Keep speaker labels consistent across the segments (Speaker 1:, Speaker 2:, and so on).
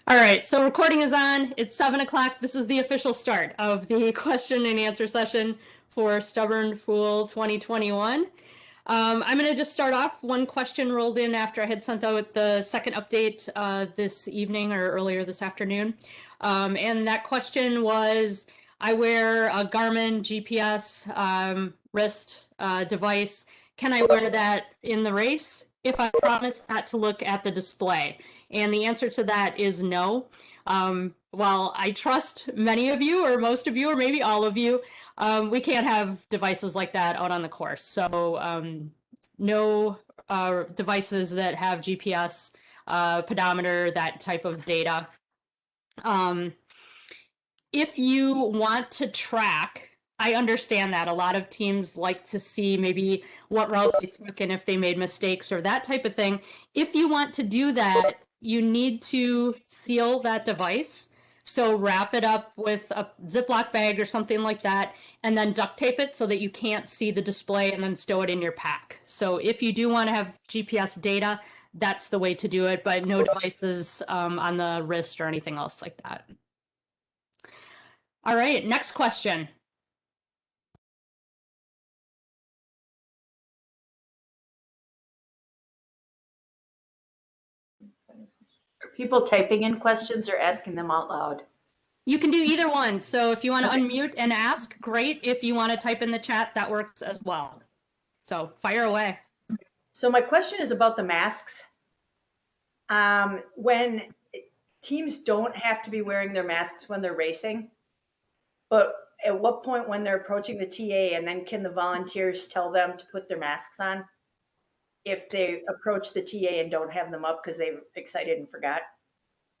Speaker 1: All right, so recording is on. It's 7 o'clock. This is the official start of the question and answer session for Stubborn Fool 2021. I'm going to just start off. One question rolled in after I had sent out the second update this evening or earlier this afternoon. And that question was, I wear a Garmin GPS wrist device. Can I wear that in the race if I promise not to look at the display? And the answer to that is no. While I trust many of you, or most of you, or maybe all of you, we can't have devices like that out on the course. So no devices that have GPS, pedometer, that type of data. If you want to track, I understand that a lot of teams like to see maybe what route they took and if they made mistakes or that type of thing. If you want to do that, you need to seal that device. So wrap it up with a Ziploc bag or something like that, and then duct tape it so that you can't see the display, and then stow it in your pack. So if you do want to have GPS data, that's the way to do it, but no devices on the wrist or anything else like that. All right, next question.
Speaker 2: Are people typing in questions or asking them out loud?
Speaker 1: You can do either one. So if you want to unmute and ask, great. If you want to type in the chat, that works as well. So fire away.
Speaker 2: So my question is about the masks. When teams don't have to be wearing their masks when they're racing, but at what point when they're approaching the TA, and then can the volunteers tell them to put their masks on if they approach the TA and don't have them up because they're excited and forgot?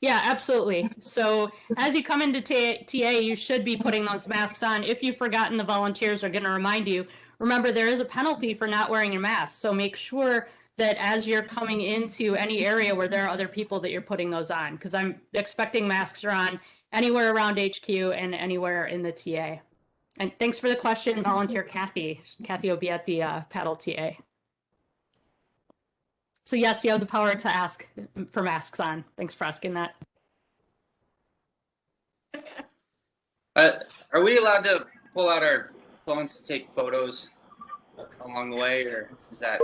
Speaker 1: Yeah, absolutely. So as you come into TA, you should be putting those masks on. If you've forgotten, the volunteers are going to remind you. Remember, there is a penalty for not wearing your mask. So make sure that as you're coming into any area where there are other people that you're putting those on, because I'm expecting masks are on anywhere around HQ and anywhere in the TA. And thanks for the question, volunteer Kathy. Kathy will be at the paddle TA. So yes, you have the power to ask for masks on. Thanks for asking that.
Speaker 3: Are we allowed to pull out our phones to take photos along the way, or is that?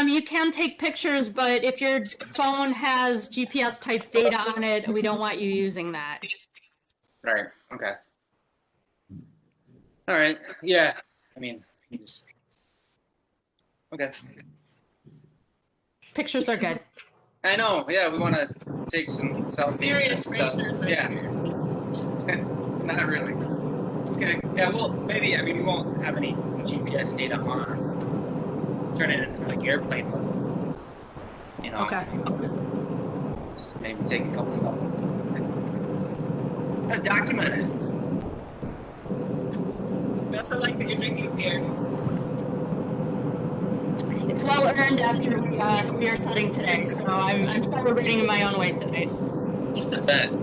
Speaker 1: You can take pictures, but if your phone has GPS type data on it, we don't want you using that.
Speaker 3: Right. Okay. All right. Yeah. I mean, you just... Okay.
Speaker 1: Pictures are good.
Speaker 3: I know. Yeah, we want to take some selfies.
Speaker 4: Serious racers.
Speaker 3: Yeah. Not really. Okay. Yeah. Well, maybe. I mean, we won't have any GPS data on. Turn it into like airplane mode. You know.
Speaker 1: Okay.
Speaker 3: Just maybe take a couple selfies. Document it.
Speaker 4: We also like that you're drinking beer.
Speaker 1: It's well earned after beer setting today, so I'm celebrating in my own way today.
Speaker 3: That's it.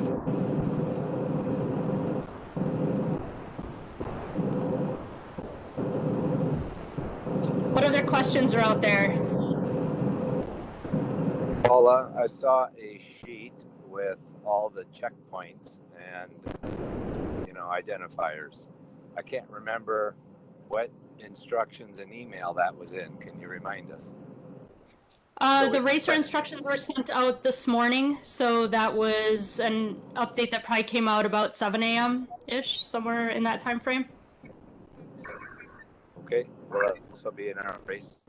Speaker 1: What other questions are out there?
Speaker 5: Paula, I saw a sheet with all the checkpoints and, identifiers. I can't remember what instructions and email that was in. Can you remind us?
Speaker 1: The racer instructions were sent out this morning, so that was an update that probably came out about 7 a.m.-ish, somewhere in that time frame.
Speaker 5: Okay, will this will be in our race?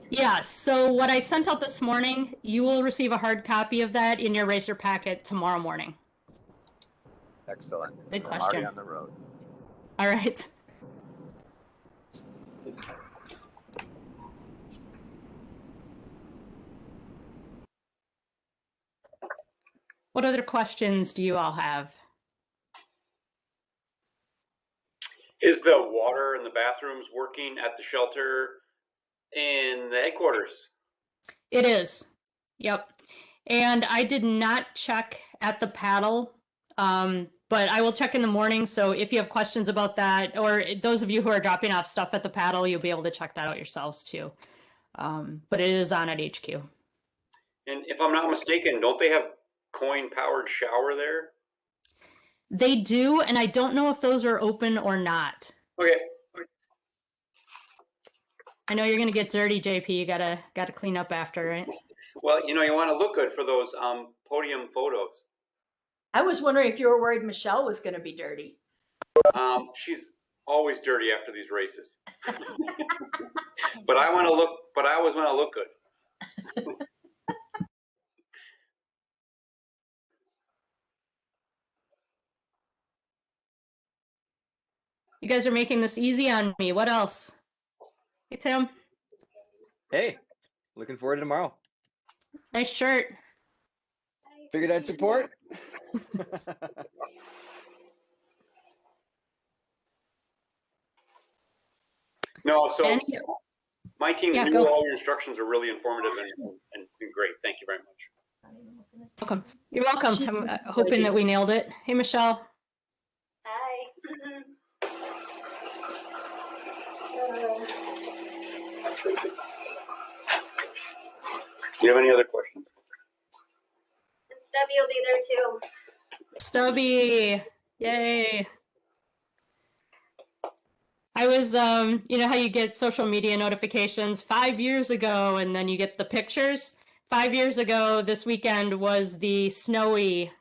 Speaker 1: Yeah, so what I sent out this morning, you will receive a hard copy of that in your racer packet tomorrow morning.
Speaker 5: Excellent.
Speaker 1: Good
Speaker 5: I'm
Speaker 1: question.
Speaker 5: already on the road.
Speaker 1: All right. What other questions do you all have?
Speaker 6: Is the water in the bathrooms working at the shelter in the headquarters?
Speaker 1: It is. Yep. And I did not check at the paddle, but I will check in the morning. So if you have questions about that, or those of you who are dropping off stuff at the paddle, you'll be able to check that out yourselves too. But it is on at HQ.
Speaker 6: And if I'm not mistaken, don't they have coin-powered shower there?
Speaker 1: They do, and I don't know if those are open or not.
Speaker 6: Okay.
Speaker 1: I know you're gonna get dirty, JP. You gotta clean up after, right?
Speaker 6: Well, you want to look good for those podium photos.
Speaker 2: I was wondering if you were worried Michelle was going to be dirty.
Speaker 6: She's always dirty after these races. But I want to look. But I always want to look good.
Speaker 1: You guys are making this easy on me. What else? Hey, Tim.
Speaker 7: Hey, looking forward to tomorrow.
Speaker 1: Nice shirt.
Speaker 7: Figured I'd support.
Speaker 6: No, so
Speaker 1: Any-
Speaker 6: my team's
Speaker 1: Yeah,
Speaker 6: knew
Speaker 1: go.
Speaker 6: all your instructions are really informative and great. Thank you very much.
Speaker 1: Welcome. You're welcome. I'm hoping that we nailed it. Hey, Michelle.
Speaker 8: Hi.
Speaker 6: Do you have any other questions?
Speaker 8: And Stubby will be there too.
Speaker 1: Stubby. Yay. I was, you know how you get social media notifications 5 years ago and then you get the pictures? 5 years ago, this weekend was the snowy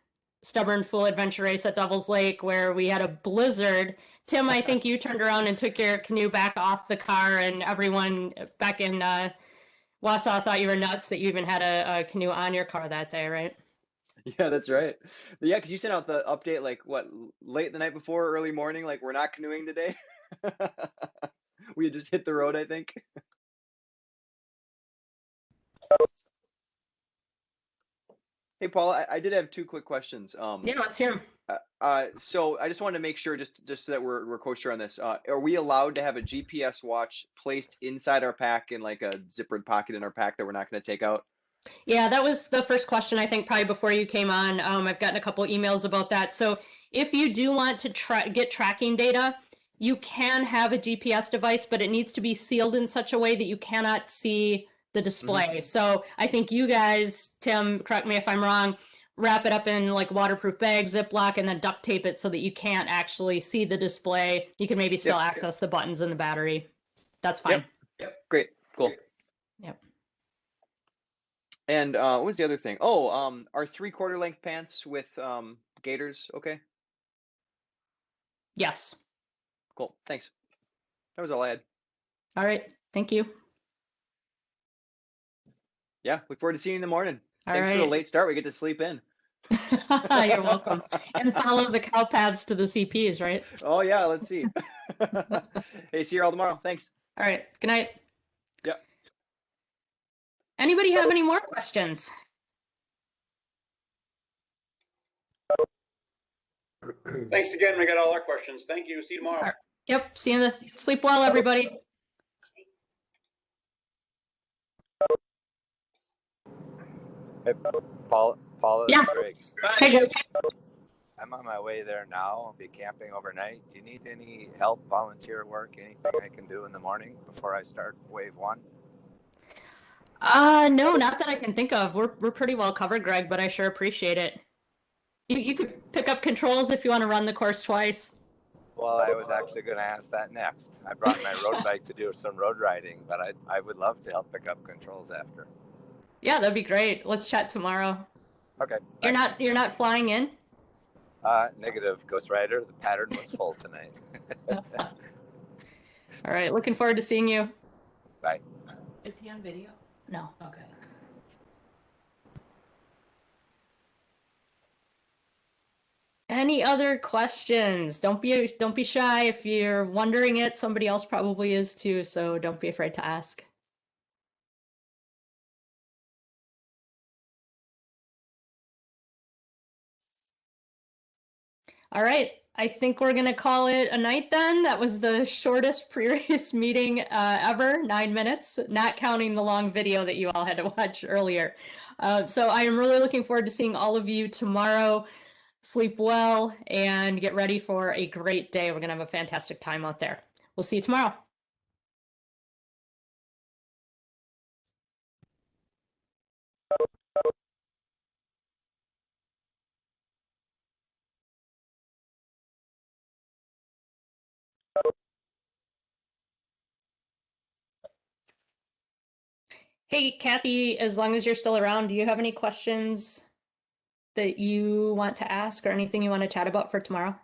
Speaker 1: Stubborn Fool Adventure Race at Devil's Lake where we had a blizzard. Tim, I think you turned around and took your canoe back off the car, and everyone back in Wausau thought you were nuts that you even had a canoe on your car that day, right?
Speaker 7: Yeah, that's right. Yeah, because you sent out the update like what, late the night before, early morning, like we're not canoeing today. We had just hit the road, I think. Hey, Paul, I did have two quick questions.
Speaker 1: Yeah, let's hear 'em.
Speaker 7: So I just wanted to make sure, just so that we're kosher on this. Are we allowed to have a GPS watch placed inside our pack in like a zippered pocket in our pack that we're not going to take out?
Speaker 1: Yeah, that was the first question, I think, probably before you came on. I've gotten a couple emails about that. So if you do want to get tracking data, you can have a GPS device, but it needs to be sealed in such a way that you cannot see the display. So I think you guys, Tim, correct me if I'm wrong, wrap it up in like waterproof bags, Ziploc, and then duct tape it so that you can't actually see the display. You can maybe still access the buttons and the battery. That's fine.
Speaker 7: Yep. Great. Cool.
Speaker 1: Yep.
Speaker 7: And what was the other thing? Oh, are 3/4 length pants with gaiters okay?
Speaker 1: Yes.
Speaker 7: Cool. Thanks. That was all I had.
Speaker 1: All right. Thank you.
Speaker 7: Yeah, look forward to seeing you in the morning.
Speaker 1: All
Speaker 7: Thanks for the
Speaker 1: right.
Speaker 7: late start. We get to sleep in.
Speaker 1: You're welcome. And follow the cow paths to the CPs, right?
Speaker 7: Oh yeah, let's see. Hey, see you all tomorrow. Thanks.
Speaker 1: All right. Good night.
Speaker 7: Yep.
Speaker 1: Anybody have any more questions?
Speaker 6: Thanks again. We got all our questions. Thank you. See you tomorrow.
Speaker 1: Yep. See you in the sleep well, everybody.
Speaker 5: Hey, Paula,
Speaker 1: Yeah.
Speaker 5: Griggs.
Speaker 1: Hey, guys.
Speaker 5: I'm on my way there now. I'll be camping overnight. Do you need any help, volunteer work, anything I can do in the morning before I start wave one?
Speaker 1: No, not that I can think of. We're pretty well covered, Greg, but I sure appreciate it. You could pick up controls if you want to run the course twice.
Speaker 5: Well, I was actually going to ask that next. I brought my road bike to do some road riding, but I would love to help pick up controls after.
Speaker 1: Yeah, that'd be great. Let's chat tomorrow.
Speaker 5: Okay.
Speaker 1: You're not flying in?
Speaker 5: Negative, Ghost Rider. The pattern was full tonight.
Speaker 1: All right. Looking forward to seeing you.
Speaker 5: Bye.
Speaker 1: Is he on video? No. Okay. Any other questions? Don't be shy. If you're wondering it, somebody else probably is too, so don't be afraid to ask. All right. I think we're going to call it a night then. That was the shortest pre-race meeting ever, 9 minutes, not counting the long video that you all had to watch earlier. So I am really looking forward to seeing all of you tomorrow. Sleep well and get ready for a great day. We're going to have a fantastic time out there. We'll see you tomorrow. Hey, Kathy, as long as you're still around, do you have any questions that you want to ask or anything you want to chat about for tomorrow?